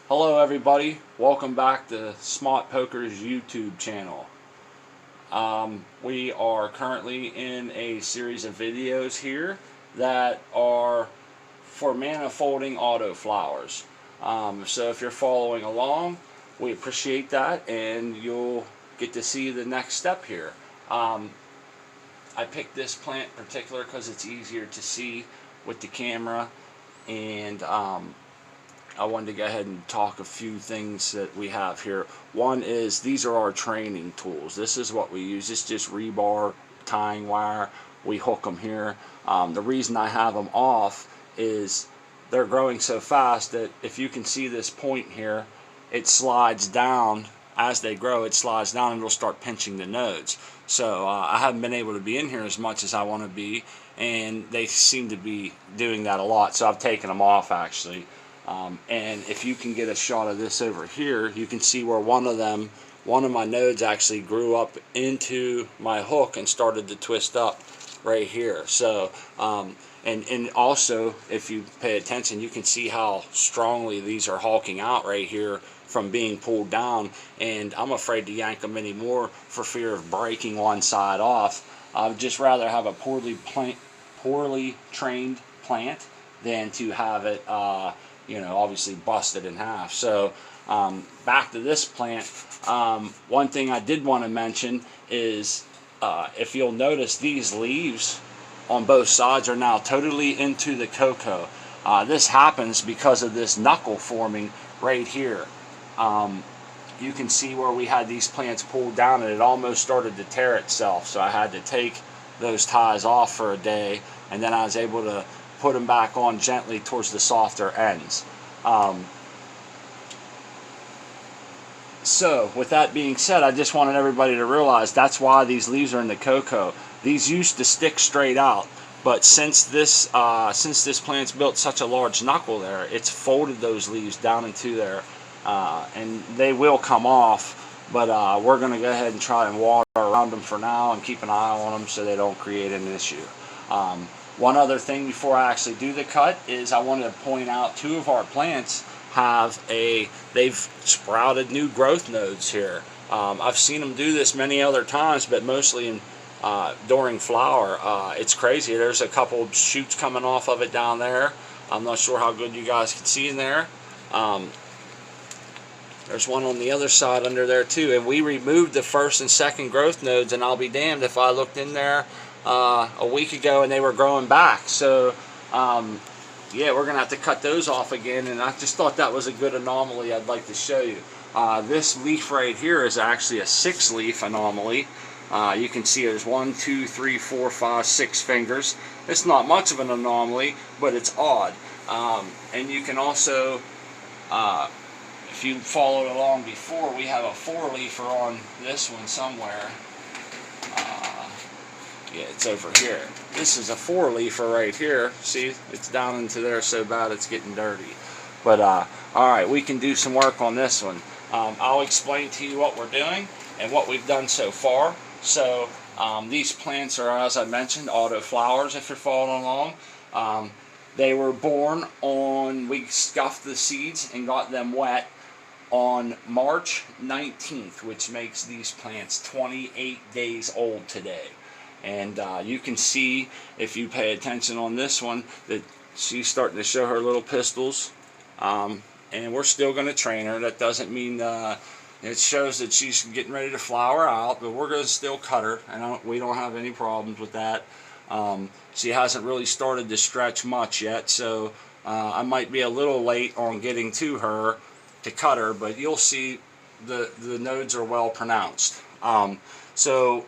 Hello everybody, welcome back to Smart Poker's YouTube channel. We are currently in a series of videos here that are for manifolding auto flowers. So if you're following along, we appreciate that and you'll get to see the next step here. I picked this plant in particular because it's easier to see with the camera, and I wanted to go ahead and talk a few things that we have here. One is these are our training tools. This is what we use. It's just rebar, tying wire. We hook them here. The reason I have them off is they're growing so fast that if you can see this point here, it slides down. As they grow, it slides down and it'll start pinching the nodes. So I haven't been able to be in here as much as I want to be, and they seem to be doing that a lot. So I've taken them off actually. And if you can get a shot of this over here, you can see where one of my nodes actually grew up into my hook and started to twist up right here. So and also if you pay attention, you can see how strongly these are hulking out right here from being pulled down, and I'm afraid to yank them anymore for fear of breaking one side off. I'd just rather have a poorly trained plant than to have it obviously busted in half. So back to this plant, one thing I did want to mention is if you'll notice, these leaves on both sides are now totally into the cocoa. This happens because of this knuckle forming right here. You can see where we had these plants pulled down and it almost started to tear itself, so I had to take those ties off for a day, and then I was able to put them back on gently towards the softer ends. So with that being said, I just wanted everybody to realize that's why these leaves are in the cocoa. These used to stick straight out, but since this plant's built such a large knuckle there, it's folded those leaves down into there, and they will come off, but we're going to go ahead and try and water around them for now and keep an eye on them so they don't create an issue. One other thing before I actually do the cut is I wanted to point out two of our plants they've sprouted new growth nodes here. I've seen them do this many other times, but mostly during flower. It's crazy. There's a couple of shoots coming off of it down there. I'm not sure how good you guys can see in there. There's one on the other side under there too, and we removed the first and second growth nodes, and I'll be damned if I looked in there a week ago and they were growing back. So yeah, we're gonna have to cut those off again, and I just thought that was a good anomaly I'd like to show you. This leaf right here is actually a 6-leaf anomaly. You can see there's 1, 2, 3, 4, 5, 6 fingers. It's not much of an anomaly, but it's odd. And you can also, if you followed along before, we have a 4-leafer on this one somewhere. Yeah, it's over here. This is a 4-leafer right here. See, it's down into there so bad it's getting dirty. But alright, we can do some work on this one. I'll explain to you what we're doing and what we've done so far. So these plants are, as I mentioned, auto flowers if you're following along. They were born on, we scuffed the seeds and got them wet on March 19th, which makes these plants 28 days old today. And you can see, if you pay attention on this one, that she's starting to show her little pistils. And we're still going to train her. That doesn't mean it shows that she's getting ready to flower out, but we're going to still cut her, and we don't have any problems with that. She hasn't really started to stretch much yet, so I might be a little late on getting to her to cut her, but you'll see the nodes are well pronounced. So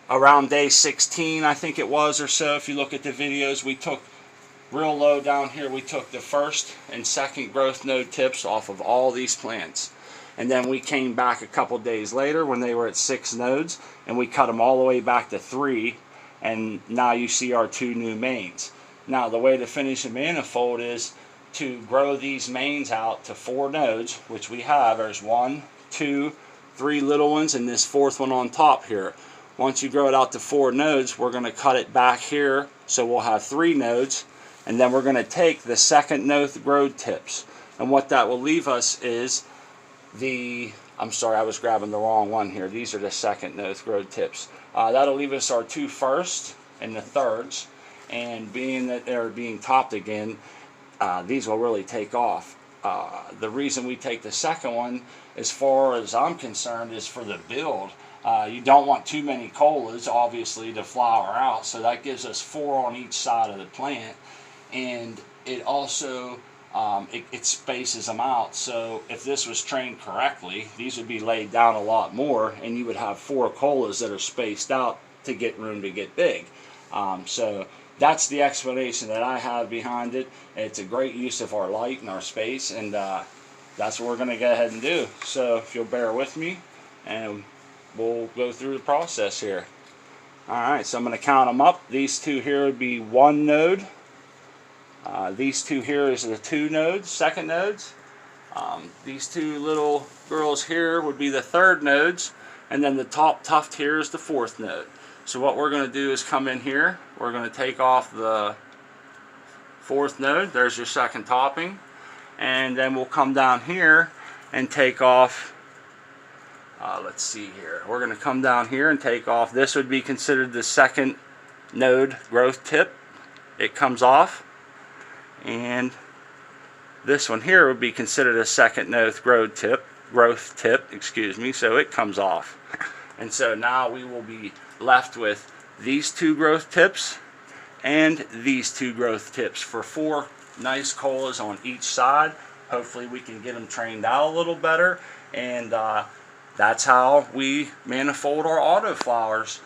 around day 16, I think it was, or so, if you look at the videos, we took real low down here, we took the first and second growth node tips off of all these plants. And then we came back a couple days later when they were at 6 nodes, and we cut them all the way back to 3, and now you see our 2 new mains. Now the way to finish a manifold is to grow these mains out to 4 nodes, which we have. There's 1, 2, 3 little ones, and this 4th one on top here. Once you grow it out to 4 nodes, we're going to cut it back here, so we'll have 3 nodes, and then we're going to take the second node growth tips. And what that will leave us is I'm sorry, I was grabbing the wrong one here. These are the second node growth tips. That'll leave us our 2 firsts and the thirds. And being that they're being topped again, these will really take off. The reason we take the second one, as far as I'm concerned, is for the build. You don't want too many colas, obviously, to flower out, so that gives us 4 on each side of the plant. And it also it spaces them out, so if this was trained correctly, these would be laid down a lot more, and you would have 4 colas that are spaced out to get room to get big. So that's the explanation that I have behind it. It's a great use of our light and our space, and that's what we're going to go ahead and do. So if you'll bear with me, and we'll go through the process here. Alright, so I'm going to count them up. These 2 here would be 1 node. These 2 here is the 2 nodes, second nodes. These 2 little girls here would be the 3rd nodes, and then the top tuft here is the 4th node. So what we're going to do is come in here, we're going to take off the 4th node, there's your second topping, and then we'll come down here and take off, let's see here, we're going to come down here and take off, this would be considered the second node growth tip. It comes off. And this one here would be considered a second node growth tip, excuse me, so it comes off. And so now we will be left with these 2 growth tips and these 2 growth tips for 4 nice colas on each side. Hopefully we can get them trained out a little better, and that's how we manifold our autoflowers.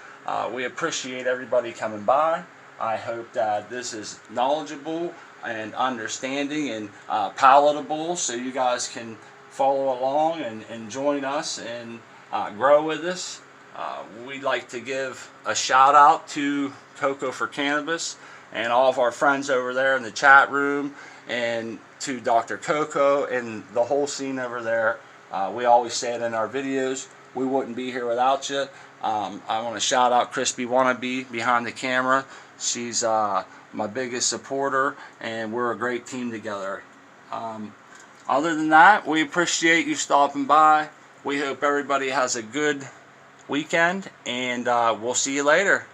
We appreciate everybody coming by. I hope that this is knowledgeable and understanding and palatable, so you guys can follow along and join us and grow with us. We'd like to give a shout out to Coco for Cannabis and all of our friends over there in the chat room, and to Dr. Coco and the whole scene over there. We always say it in our videos, we wouldn't be here without you. I want to shout out Crispy Wannabe behind the camera. She's my biggest supporter, and we're a great team together. Other than that, we appreciate you stopping by. We hope everybody has a good weekend, and we'll see you later.